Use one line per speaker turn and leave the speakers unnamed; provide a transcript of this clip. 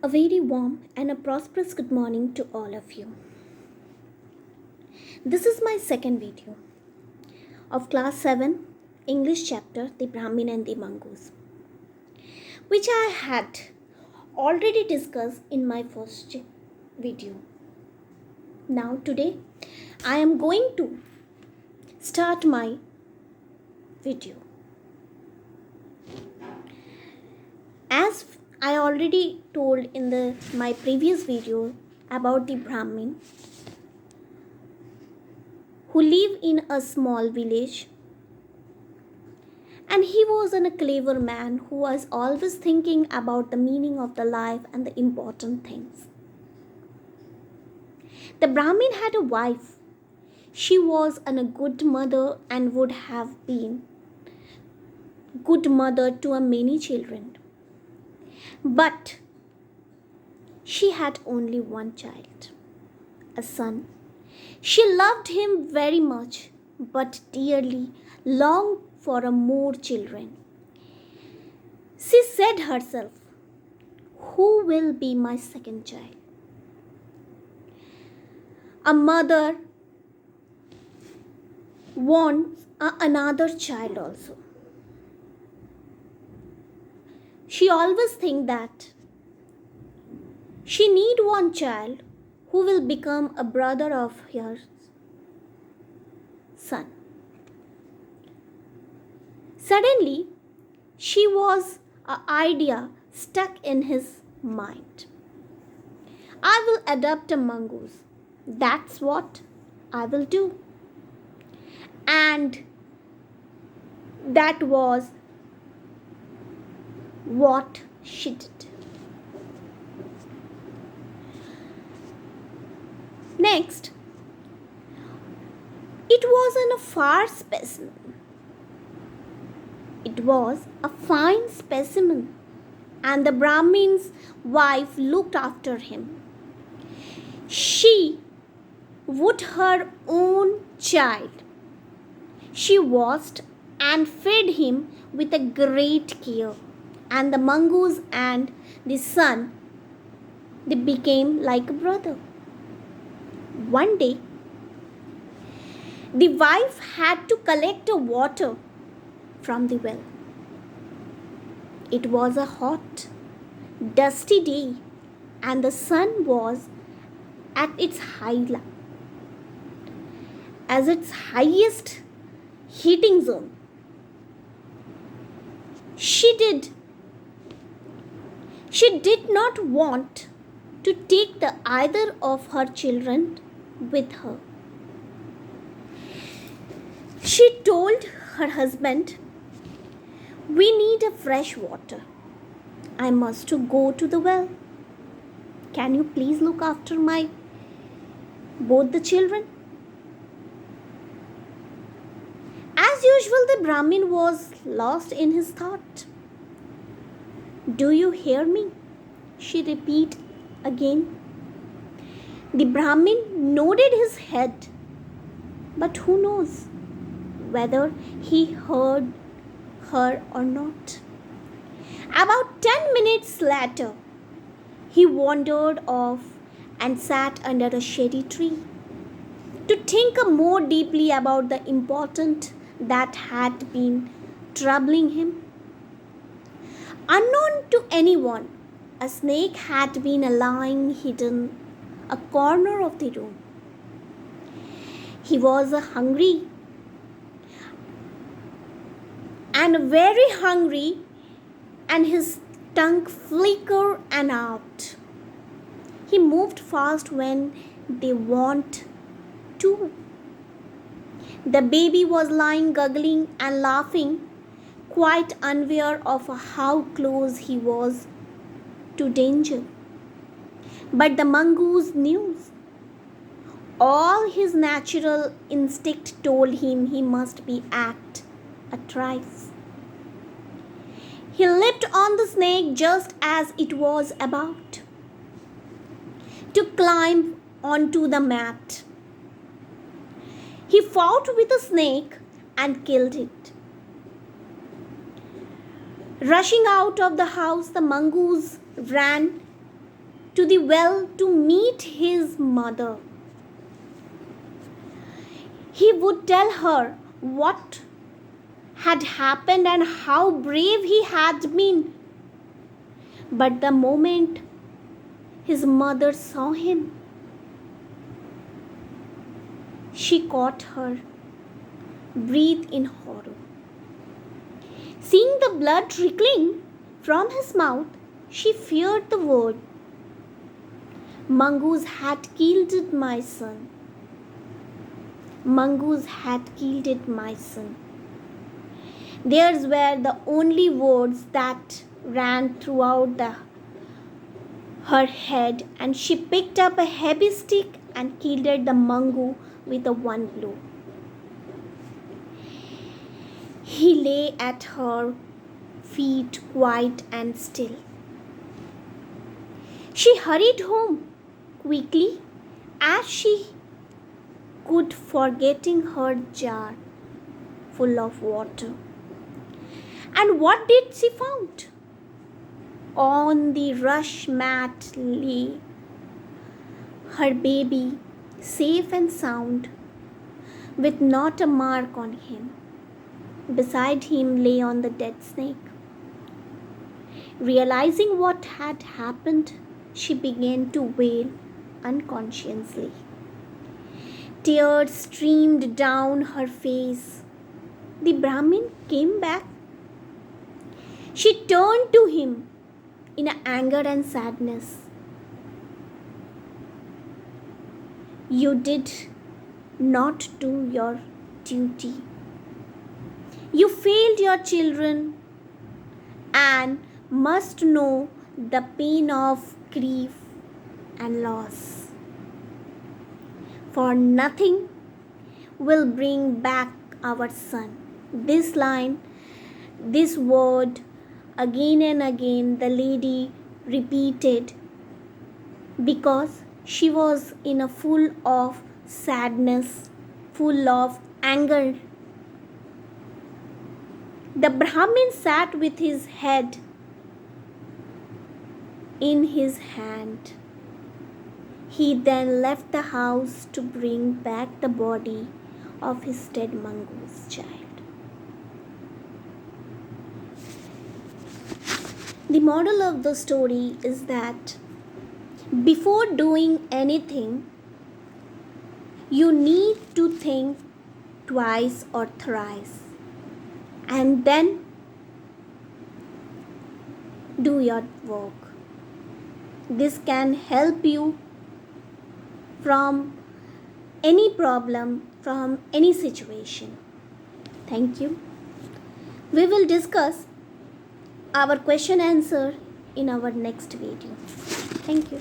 A very warm and a prosperous good morning to all of you. This is my second video of class 7 English chapter The Brahmin and the Mongoose, which I had already discussed in my first video. Now today I am going to start my video. As I already told in my previous video about the Brahmin who lived in a small village, and he was a clever man who was always thinking about the meaning of the life and the important things. The Brahmin had a wife. She was a good mother and would have been good mother to a many children. But she had only one child, a son. She loved him very much, but dearly longed for more children. She said herself, "Who will be my second child?" A mother wants another child also. She always thinks that she need one child who will become a brother of her son. Suddenly, she was an idea stuck in his mind. I will adopt a mongoose. That's what I will do. And that was what she did. Next, it wasn't a far specimen. It was a fine specimen, and the Brahmin's wife looked after him. She would her own child. She washed and fed him with a great care, and the mongoose and the son, they became like a brother. One day, the wife had to collect the water from the well. It was a hot, dusty day, and the sun was at its highest heating zone. She did not want to take either of her children with her. She told her husband, "We need a fresh water. I must go to the well. Can you please look after both the children?" As usual, the Brahmin was lost in his thought. "Do you hear me?" she repeated again. The Brahmin nodded his head, but who knows whether he heard her or not. About 10 minutes later, he wandered off and sat under a shady tree to think more deeply about the important that had been troubling him. Unknown to anyone, a snake had been lying hidden a corner of the room. He was hungry, and very hungry, and his tongue flickered and out. He moved fast when they want to. The baby was lying guggling and laughing, quite unaware of how close he was to danger. But the mongoose knew. All his natural instinct told him he must act a trice. He leaped on the snake just as it was about to climb onto the mat. He fought with the snake and killed it. Rushing out of the house, the mongoose ran to the well to meet his mother. He would tell her what had happened and how brave he had been. But the moment his mother saw him, she caught her breath in horror. Seeing the blood trickling from his mouth, she feared the word. Mongoose had killed my son. Mongoose had killed my son. Theirs were the only words that ran throughout her head, and she picked up a heavy stick and killed the Mongoose with a one blow. He lay at her feet quiet and still. She hurried home quickly as she could, forgetting her jar full of water. And what did she found? On the rush mat lay her baby, safe and sound, with not a mark on him. Beside him lay on the dead snake. Realizing what had happened, she began to wail unconsciously. Tears streamed down her face. The Brahmin came back. She turned to him in anger and sadness. You did not do your duty. You failed your children and must know the pain of grief and loss. For nothing will bring back our son. This line, this word, again and again the lady repeated because she was in a full of sadness, full of anger. The Brahmin sat with his head in his hand. He then left the house to bring back the body of his dead mongoose child. The moral of the story is that before doing anything, you need to think twice or thrice and then do your work. This can help you from any problem, from any situation. Thank you. We will discuss our question answer in our next video. Thank you.